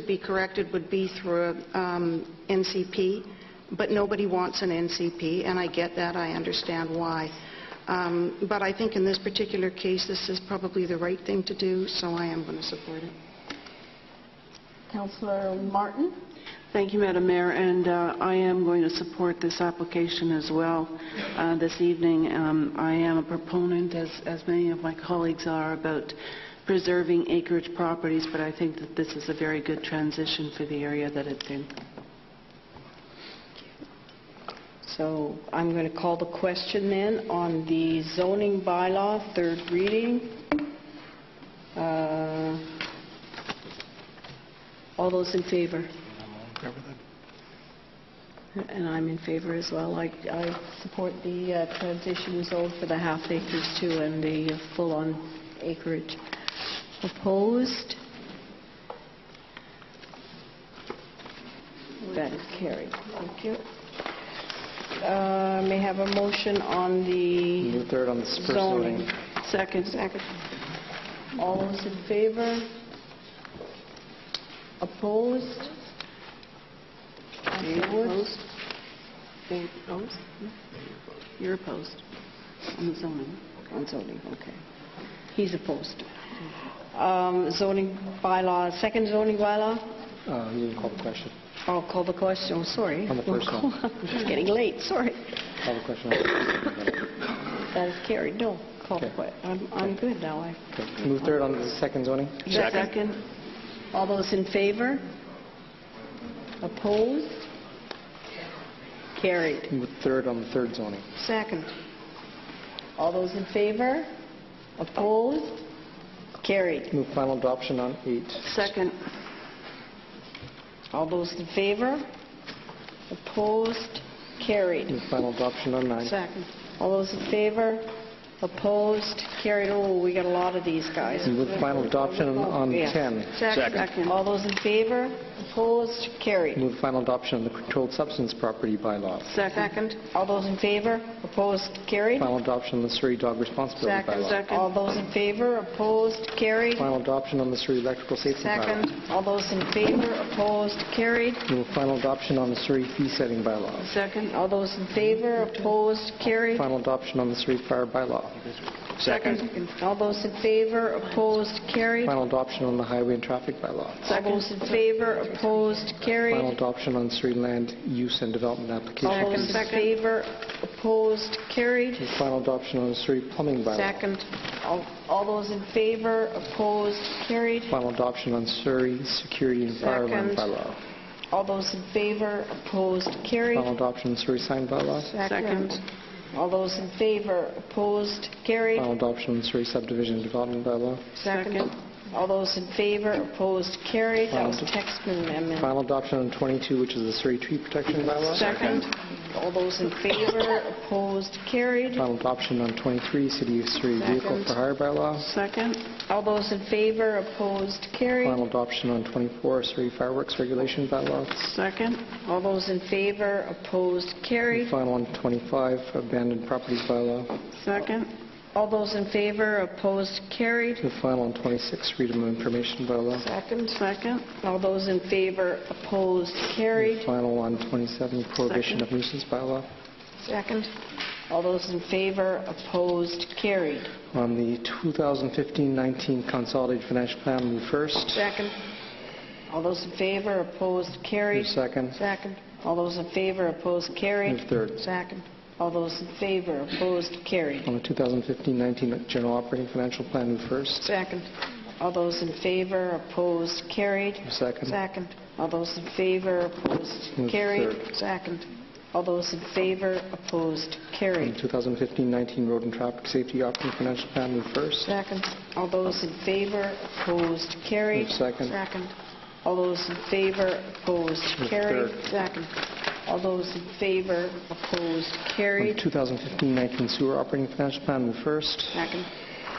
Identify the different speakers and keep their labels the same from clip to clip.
Speaker 1: be corrected would be through NCP, but nobody wants an NCP, and I get that. I understand why. But I think in this particular case, this is probably the right thing to do, so I am going to support it.
Speaker 2: Councillor Martin.
Speaker 3: Thank you, Madam Mayor, and I am going to support this application as well this evening. I am a proponent, as many of my colleagues are, about preserving acreage properties, but I think that this is a very good transition for the area that it's in.
Speaker 2: So I'm going to call the question then on the zoning bylaw, third reading. All those in favor? And I'm in favor as well. I support the transition zone for the half acres too, and the full-on acreage. Opposed? That is carried. Thank you. May I have a motion on the
Speaker 4: Move third on the first
Speaker 2: zoning.
Speaker 4: zoning.
Speaker 2: Second. All those in favor? Opposed?
Speaker 3: Opposed? Opposed? You're opposed on the zoning.
Speaker 2: On zoning, okay. He's opposed. Zoning bylaw, second zoning bylaw?
Speaker 4: You can call the question.
Speaker 2: I'll call the question. Oh, sorry.
Speaker 4: On the first one.
Speaker 2: It's getting late. Sorry.
Speaker 4: Call the question.
Speaker 2: That is carried. No. Call the question. I'm good now.
Speaker 4: Okay. Move third on the second zoning.
Speaker 2: Second. All those in favor? Opposed? Carried.
Speaker 4: Move third on the third zoning.
Speaker 2: Second. All those in favor? Opposed? Carried.
Speaker 4: Move final adoption on 8.
Speaker 3: Second.
Speaker 2: All those in favor? Opposed? Carried.
Speaker 4: Move final adoption on 9.
Speaker 2: Second. All those in favor? Opposed? Carried. Oh, we got a lot of these guys.
Speaker 4: Move final adoption on 10.
Speaker 2: Second. All those in favor? Opposed? Carried.
Speaker 4: Move final adoption on the controlled substance property bylaw.
Speaker 2: Second. All those in favor? Opposed? Carried.
Speaker 4: Final adoption on the Surrey dog responsibility bylaw.
Speaker 2: All those in favor? Opposed? Carried.
Speaker 4: Final adoption on the Surrey electrical safety bylaw.
Speaker 2: Second. All those in favor? Opposed? Carried.
Speaker 4: Move final adoption on the Surrey fee setting bylaw.
Speaker 3: Second.
Speaker 2: All those in favor? Opposed? Carried.
Speaker 4: Final adoption on the Surrey fire bylaw.
Speaker 2: Second. All those in favor? Opposed? Carried.
Speaker 4: Final adoption on the highway and traffic bylaw.
Speaker 2: All those in favor? Opposed? Carried.
Speaker 4: Final adoption on Surrey land use and development application.
Speaker 2: All those in favor? Opposed? Carried.
Speaker 4: Final adoption on the Surrey plumbing bylaw.
Speaker 2: Second. All those in favor? Opposed? Carried.
Speaker 4: Final adoption on Surrey security and fire alarm bylaw.
Speaker 2: All those in favor? Opposed? Carried.
Speaker 4: Final adoption on Surrey sign bylaw.
Speaker 2: Second. All those in favor? Opposed? Carried.
Speaker 4: Final adoption on Surrey subdivision and development bylaw.
Speaker 2: Second. All those in favor? Opposed? Carried. That was Textman amendment.
Speaker 4: Final adoption on 22, which is the Surrey tree protection bylaw.
Speaker 2: Second. All those in favor? Opposed? Carried.
Speaker 4: Final adoption on 23, City of Surrey vehicle for hire bylaw.
Speaker 3: Second.
Speaker 2: All those in favor? Opposed? Carried.
Speaker 4: Final adoption on 24, Surrey fireworks regulation bylaw.
Speaker 3: Second.
Speaker 2: All those in favor? Opposed? Carried.
Speaker 4: Final on 25, abandoned properties bylaw.
Speaker 3: Second.
Speaker 2: All those in favor? Opposed? Carried.
Speaker 4: The final on 26, freedom of information bylaw.
Speaker 3: Second.
Speaker 2: All those in favor? Opposed? Carried.
Speaker 4: Final on 27, prohibition of nuisance bylaw.
Speaker 2: Second. All those in favor? Opposed? Carried.
Speaker 4: On the 2015-19 consolidated financial plan, move first.
Speaker 2: Second. All those in favor? Opposed? Carried.
Speaker 4: Move second.
Speaker 2: Second. All those in favor? Opposed? Carried.
Speaker 4: Move third.
Speaker 2: Second. All those in favor? Opposed? Carried.
Speaker 4: On the 2015-19 general operating financial plan, move first.
Speaker 2: Second. All those in favor? Opposed? Carried.
Speaker 4: Move second.
Speaker 2: Second. All those in favor? Opposed?
Speaker 4: Move
Speaker 2: Carried.
Speaker 4: third.
Speaker 2: Second. All those in favor? Opposed?
Speaker 4: On
Speaker 2: Carried.
Speaker 4: the 2015-19 road and traffic safety operating financial plan, move first.
Speaker 2: Second. All those in favor? Opposed? Carried.
Speaker 4: Move second.
Speaker 2: Second. All those in favor? Opposed?
Speaker 4: Move
Speaker 2: Carried.
Speaker 4: third.
Speaker 2: Second. All those in favor? Opposed?
Speaker 4: On the
Speaker 2: Carried.
Speaker 4: 2015-19 sewer operating financial plan, move first.
Speaker 2: Second.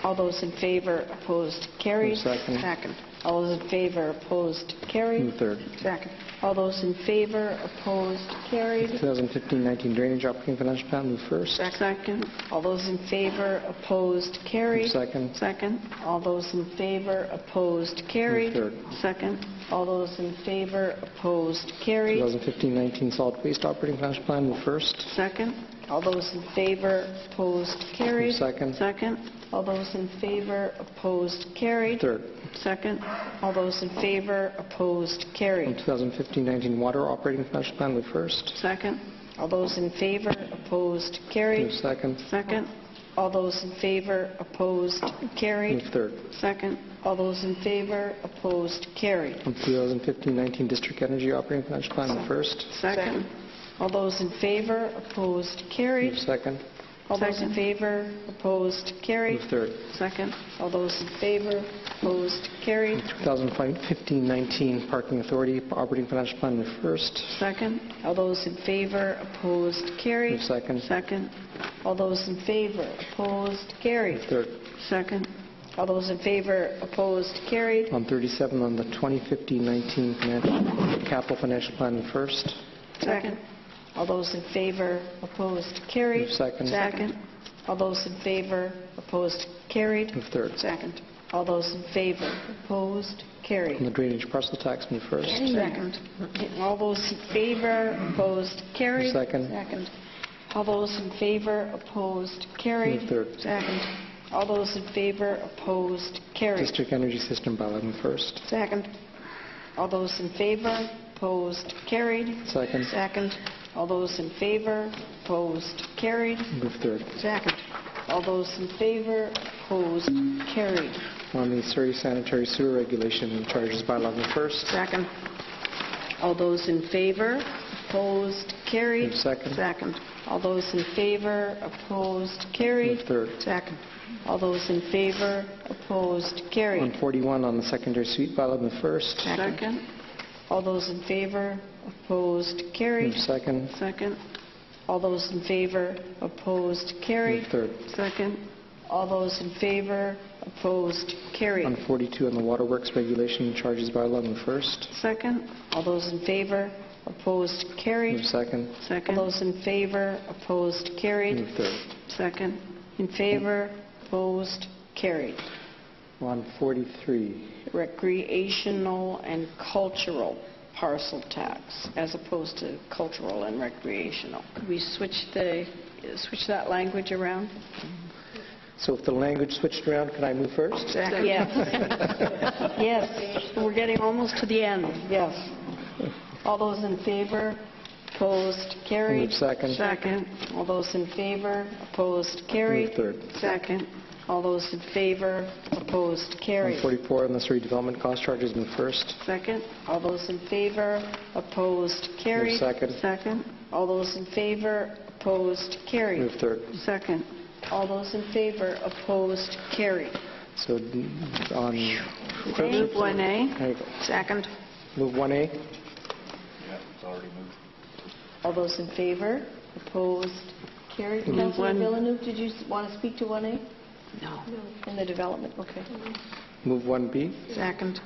Speaker 2: All those in favor? Opposed? Carried.
Speaker 4: Move second.
Speaker 2: Second. All those in favor, opposed, carried.
Speaker 4: Move third.
Speaker 1: Second.
Speaker 2: All those in favor, opposed, carried.
Speaker 4: 2015-19 Drainage Operating Financial Plan. Move first.
Speaker 3: Second.
Speaker 2: All those in favor, opposed,
Speaker 4: Move
Speaker 2: carried.
Speaker 4: second.
Speaker 3: Second.
Speaker 2: All those in favor, opposed,
Speaker 4: Move
Speaker 2: carried.
Speaker 4: third.
Speaker 3: Second.
Speaker 2: All those in favor, opposed, carried.
Speaker 4: 2015-19 Solid Waste Operating Financial Plan. Move first.
Speaker 3: Second.
Speaker 2: All those in favor, opposed,
Speaker 4: Move
Speaker 2: carried.
Speaker 4: second.
Speaker 3: Second.
Speaker 2: All those in favor, opposed, carried.
Speaker 4: Third.
Speaker 3: Second.
Speaker 2: All those in favor, opposed, carried.
Speaker 4: 2015-19 Water Operating Financial Plan. Move first.
Speaker 3: Second.
Speaker 2: All those in favor, opposed,
Speaker 4: Move
Speaker 2: carried.
Speaker 4: second.
Speaker 3: Second.
Speaker 2: All those in favor, opposed, carried.
Speaker 4: Move third.
Speaker 3: Second.
Speaker 2: All those in favor, opposed, carried.
Speaker 4: 2015-19 District Energy Operating Financial Plan. Move first.
Speaker 3: Second.
Speaker 2: All those in favor, opposed, carried.
Speaker 4: Move second.
Speaker 2: All those in
Speaker 3: Second.
Speaker 2: favor, opposed, carried.
Speaker 4: Move third.
Speaker 3: Second.
Speaker 2: All those in favor, opposed, carried.
Speaker 4: 2015-19 Parking Authority Operating Financial Plan. Move first.
Speaker 3: Second.
Speaker 2: All those in favor, opposed,
Speaker 4: Move
Speaker 2: carried.
Speaker 4: second.
Speaker 3: Second.
Speaker 2: All those in favor, opposed, carried.
Speaker 4: Move third.
Speaker 3: Second.
Speaker 2: All those in favor, opposed, carried.
Speaker 4: On 37 on the 2015-19 Capital Financial Plan. Move first.
Speaker 3: Second.
Speaker 2: All those in favor, opposed, carried.
Speaker 4: Move second.
Speaker 3: Second.
Speaker 2: All those in favor, opposed, carried.
Speaker 4: Move third.
Speaker 1: Second.
Speaker 2: All those in favor, opposed,
Speaker 4: On
Speaker 2: carried.
Speaker 4: the Drainage Parcel Tax. Move first.
Speaker 1: Second.
Speaker 2: All those in favor, opposed,
Speaker 4: Move
Speaker 2: carried.
Speaker 4: second.
Speaker 1: Second.
Speaker 2: All those in favor, opposed, carried.
Speaker 4: Move third.
Speaker 1: Second.
Speaker 2: All those in favor, opposed, carried.
Speaker 4: District Energy System Bylaw. Move first.
Speaker 1: Second.
Speaker 2: All those in favor, opposed, carried.
Speaker 4: Second.
Speaker 1: Second.
Speaker 2: All those in favor, opposed, carried.
Speaker 4: Move third.
Speaker 1: Second.
Speaker 2: All those in favor, opposed, carried.
Speaker 4: On the Surrey Sanitary Sewer Regulation and Charges Bylaw. Move first.
Speaker 1: Second.
Speaker 2: All those in favor, opposed, carried.
Speaker 4: Move second.
Speaker 1: Second.
Speaker 2: All those in favor, opposed, carried.
Speaker 4: Move third.
Speaker 1: Second.
Speaker 2: All those in favor, opposed,
Speaker 4: On
Speaker 2: carried.
Speaker 4: 41 on the Secondary Suite Bylaw. Move first.
Speaker 3: Second.
Speaker 2: All those in favor, opposed,
Speaker 4: Move
Speaker 2: carried.
Speaker 4: second.
Speaker 3: Second.
Speaker 2: All those in favor, opposed, carried.
Speaker 4: Move third.
Speaker 3: Second.
Speaker 2: All those in favor, opposed,
Speaker 4: On
Speaker 2: carried.
Speaker 4: 42 on the Waterworks Regulation and Charges Bylaw. Move first.
Speaker 3: Second.
Speaker 2: All those in favor, opposed,
Speaker 4: Move
Speaker 2: carried.
Speaker 4: second.
Speaker 2: All
Speaker 3: Second.
Speaker 2: those in favor, opposed, carried.
Speaker 4: Move third.
Speaker 3: Second.
Speaker 2: In favor, opposed, carried.
Speaker 4: On 43.
Speaker 2: Recreational and cultural parcel tax, as opposed to cultural and recreational. Could we switch that language around?
Speaker 4: So if the language switched around, can I move first?
Speaker 1: Second.
Speaker 2: Yes. Yes, we're getting almost to the end, yes. All those in favor, opposed,
Speaker 4: Move
Speaker 2: carried.
Speaker 4: second.
Speaker 3: Second.
Speaker 2: All those in favor, opposed,
Speaker 4: Move
Speaker 2: carried.
Speaker 4: third.
Speaker 3: Second.
Speaker 2: All those in favor, opposed,
Speaker 4: On
Speaker 2: carried.
Speaker 4: 44 on the Surrey Development Cost Charges. Move first.
Speaker 3: Second.
Speaker 2: All those in favor, opposed,
Speaker 4: Move
Speaker 2: carried.
Speaker 4: second.
Speaker 3: Second.
Speaker 2: All those in favor, opposed, carried.
Speaker 4: Move third.
Speaker 3: Second.
Speaker 2: All those in favor, opposed, carried.
Speaker 4: So on...
Speaker 3: Move 1A.
Speaker 4: There you go.
Speaker 1: Second.
Speaker 4: Move 1A.
Speaker 2: All those in favor, opposed, carried. Councillor Villeneuve, did you want to speak to 1A?
Speaker 1: No.
Speaker 2: In the development, okay.
Speaker 4: Move 1B.
Speaker 1: Second.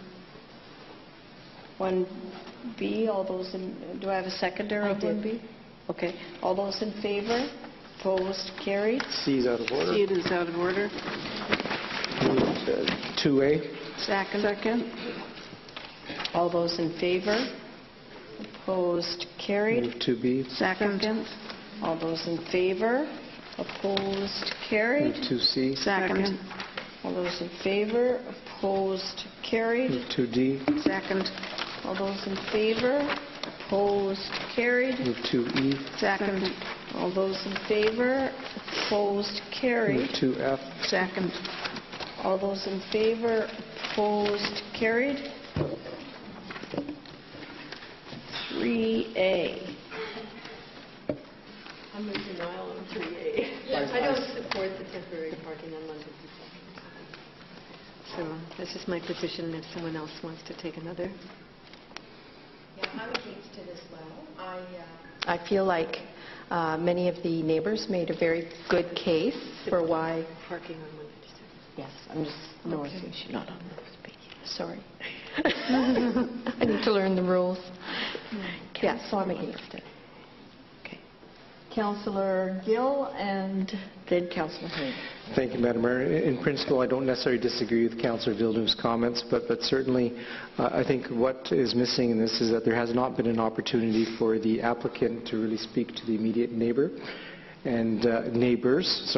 Speaker 2: 1B, all those in, do I have a seconder of 1B? Okay. All those in favor, opposed, carried.
Speaker 4: C is out of order.
Speaker 3: C is out of order.
Speaker 4: Move 2A.
Speaker 1: Second.
Speaker 3: Second.
Speaker 2: All those in favor, opposed, carried.
Speaker 4: Move 2B.
Speaker 1: Second.
Speaker 2: All those in favor, opposed, carried.
Speaker 4: Move 2C.
Speaker 1: Second.
Speaker 2: All those in favor, opposed, carried.
Speaker 4: Move 2D.
Speaker 1: Second.
Speaker 2: All those in favor, opposed, carried.
Speaker 4: Move 2E.
Speaker 1: Second.
Speaker 2: All those in favor, opposed,
Speaker 4: Move
Speaker 2: carried.
Speaker 4: 2F.
Speaker 1: Second.
Speaker 2: All those in favor, opposed, carried. 3A.
Speaker 5: I'm in denial on 3A. I don't support the temporary parking on London. So this is my position if someone else wants to take another.
Speaker 6: Yeah, I'm against it as well. I feel like many of the neighbors made a very good case for why.
Speaker 5: Parking on London.
Speaker 6: Yes, I'm just noticing she's not on the speaking. Sorry. I need to learn the rules. Yeah, so I'm against it.
Speaker 2: Okay. Councillor Gill and then Councillor Hayes.
Speaker 4: Thank you, Madam Mayor. In principle, I don't necessarily disagree with Councillor Villeneuve's comments, but certainly I think what is missing in this is that there has not been an opportunity for the applicant to really speak to the immediate neighbor and neighbors,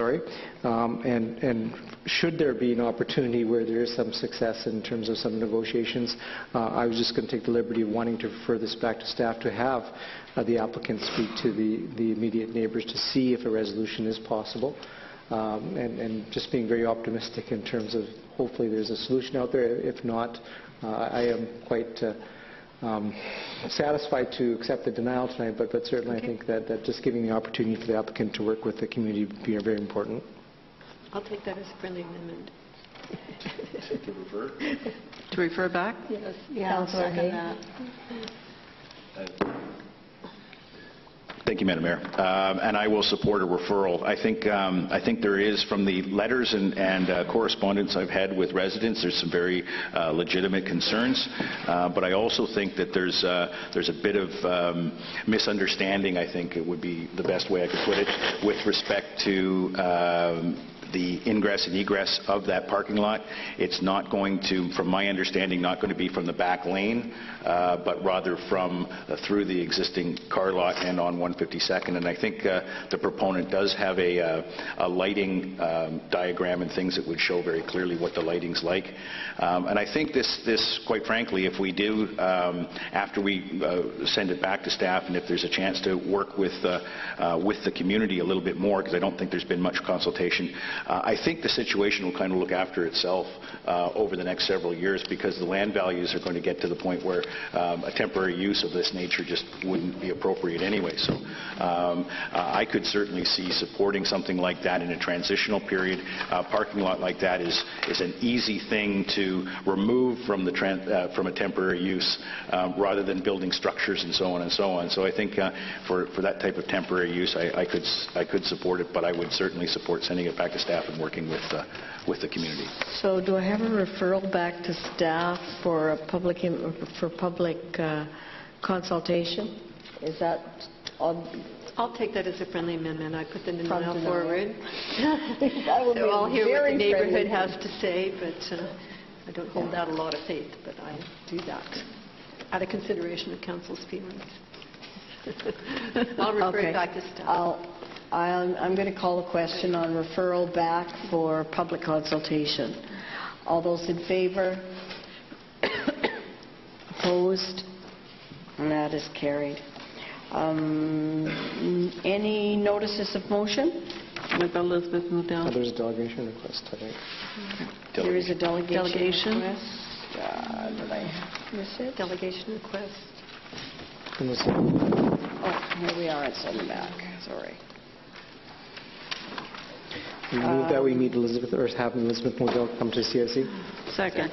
Speaker 4: and should there be an opportunity where there is some success in terms of some negotiations, I was just going to take the liberty of wanting to refer this back to staff to have the applicant speak to the immediate neighbors to see if a resolution is possible, and just being very optimistic in terms of hopefully there's a solution out there. If not, I am quite satisfied to accept the denial tonight, but certainly I think that just giving the opportunity for the applicant to work with the community would be very important.
Speaker 5: I'll take that as a friendly amendment.
Speaker 3: To refer back?
Speaker 5: Yes.
Speaker 2: Councillor Hayes.
Speaker 7: Thank you, Madam Mayor. And I will support a referral. I think there is, from the letters and correspondence I've had with residents, there's some very legitimate concerns. But I also think that there's a bit of misunderstanding, I think it would be the best way I could put it, with respect to the ingress and egress of that parking lot. It's not going to, from my understanding, not going to be from the back lane, but rather from through the existing car lot and on 152nd. And I think the proponent does have a lighting diagram and things that would show very clearly what the lighting's like. And I think this, quite frankly, if we do, after we send it back to staff, and if there's a chance to work with the community a little bit more, because I don't think there's been much consultation, I think the situation will kind of look after itself over the next several years, because the land values are going to get to the point where a temporary use of this nature just wouldn't be appropriate anyway. So I could certainly see supporting something like that in a transitional period. A parking lot like that is an easy thing to remove from a temporary use, rather than building structures and so on and so on. So I think for that type of temporary use, I could support it, but I would certainly support sending it back to staff and working with the community.
Speaker 2: So do I have a referral back to staff for a public consultation? Is that on?
Speaker 5: I'll take that as a friendly amendment. I put the denial forward.
Speaker 2: That would
Speaker 5: So I'll hear what the neighborhood
Speaker 2: friendly.
Speaker 5: has to say, but I don't hold out a lot of faith, but I do that out of consideration of council's feelings. I'll refer it back to staff.
Speaker 2: I'm going to call a question on referral back for public consultation. All those in favor? Opposed? And that is carried. Any notices of motion?
Speaker 3: With Elizabeth Modell.
Speaker 4: There's a delegation request, I think.
Speaker 2: There is a delegation
Speaker 3: Delegation.
Speaker 2: request. Did I miss it?
Speaker 5: Delegation request.
Speaker 2: Oh, here we are. It's on the back. Sorry.
Speaker 4: We move that we meet Elizabeth, or have Elizabeth Modell come to CSE.
Speaker 3: Second.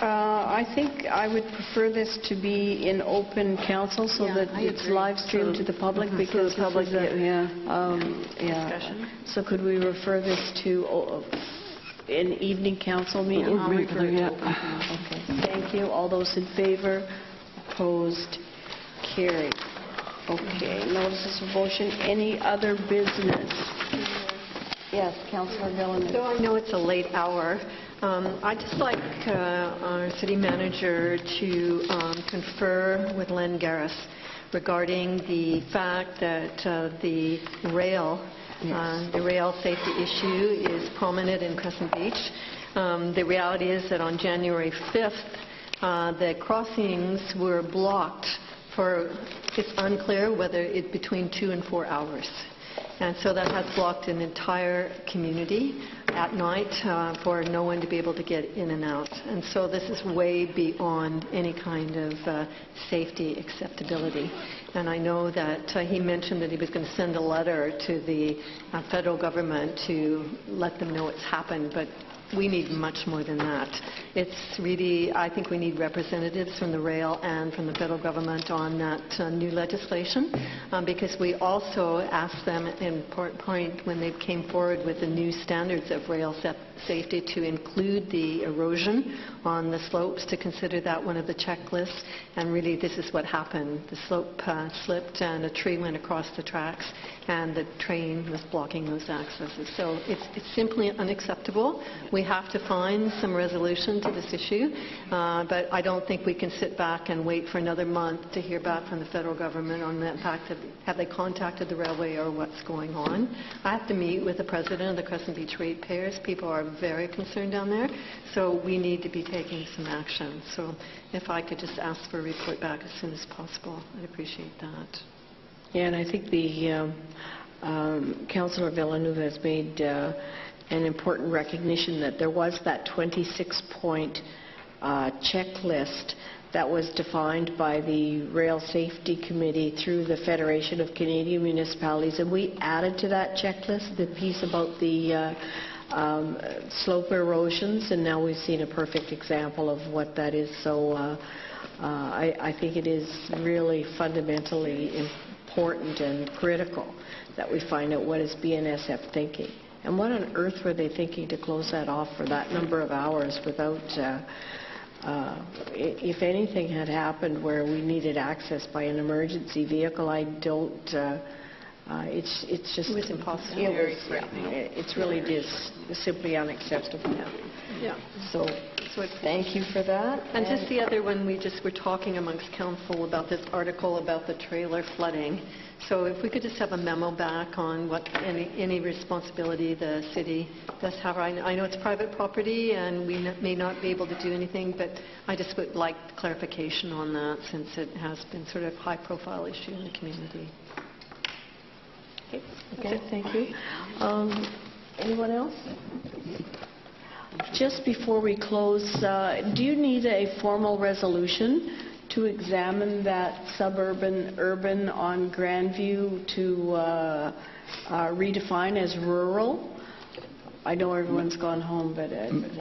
Speaker 2: I think I would prefer this to be in open council so that it's live streamed to the public, because
Speaker 3: the public,
Speaker 2: this is
Speaker 5: Discussion.
Speaker 2: So could we refer this to an evening council meeting?
Speaker 5: I'll refer it to open
Speaker 2: Okay. Thank you. All those in favor? Opposed? Carried. Okay. Notices of motion. Any other business? Yes, Councillor Villeneuve.
Speaker 5: So I know it's a late hour. I'd just like our city manager to confer with Len Garris regarding the fact that the rail safety issue is prominent in Crescent Beach. The reality is that on January 5th, the crossings were blocked for, it's unclear whether it's between 2 and 4 hours. And so that has blocked an entire community at night for no one to be able to get in and out. And so this is way beyond any kind of safety acceptability. And I know that he mentioned that he was going to send a letter to the federal government to let them know it's happened, but we need much more than that. It's really, I think we need representatives from the rail and from the federal government on that new legislation, because we also asked them in point when they came forward with the new standards of rail safety to include the erosion on the slopes, to consider that one of the checklists. And really this is what happened. The slope slipped and a tree went across the tracks and the train was blocking those accesses. So it's simply unacceptable. We have to find some resolution to this issue, but I don't think we can sit back and wait for another month to hear back from the federal government on the fact of have they contacted the railway or what's going on. I have to meet with the president of the Crescent Beach ratepayers. People are very concerned down there, so we need to be taking some action. So if I could just ask for a report back as soon as possible, I'd appreciate that.
Speaker 2: Yeah, and I think the Councillor Villeneuve has made an important recognition that there was that 26-point checklist that was defined by the Rail Safety Committee through the Federation of Canadian Municipalities, and we added to that checklist the piece about the slope erosions, and now we've seen a perfect example of what that is. So I think it is really fundamentally important and critical that we find out what is BNSF thinking. And what on earth were they thinking to close that off for that number of hours without, if anything had happened where we needed access by an emergency vehicle, I don't, it's just...
Speaker 5: It was impossible.
Speaker 2: It's really just simply unacceptable.
Speaker 5: Yeah.
Speaker 2: So thank you for that.
Speaker 5: And just the other one, we just were talking amongst council about this article about the trailer flooding. So if we could just have a memo back on what any responsibility the city does have. I know it's private property and we may not be able to do anything, but I just would like clarification on that since it has been sort of a high-profile issue in the community.
Speaker 2: Okay, thank you. Anyone else? Just before we close, do you need a formal resolution to examine that suburban-urban on Grandview to redefine as rural? I know everyone's gone home, but...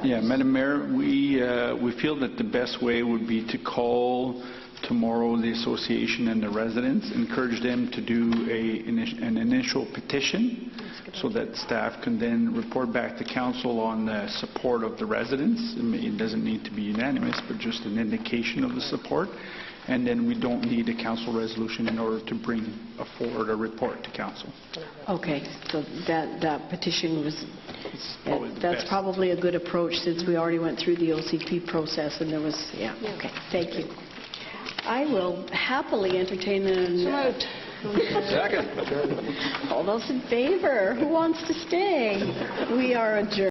Speaker 8: Yeah, Madam Mayor, we feel that the best way would be to call tomorrow the association and the residents, encourage them to do an initial petition so that staff can then report back to council on the support of the residents. It doesn't need to be unanimous, but just an indication of the support. And then we don't need a council resolution in order to bring forward a report to council.
Speaker 2: Okay, so that petition was...
Speaker 8: That's
Speaker 2: that's probably a good approach since we already went through the OCP process and there was... Yeah, okay, thank you. I will happily entertain a...
Speaker 9: Second.
Speaker 2: All those in favor? Who wants to stay? We are adjourned.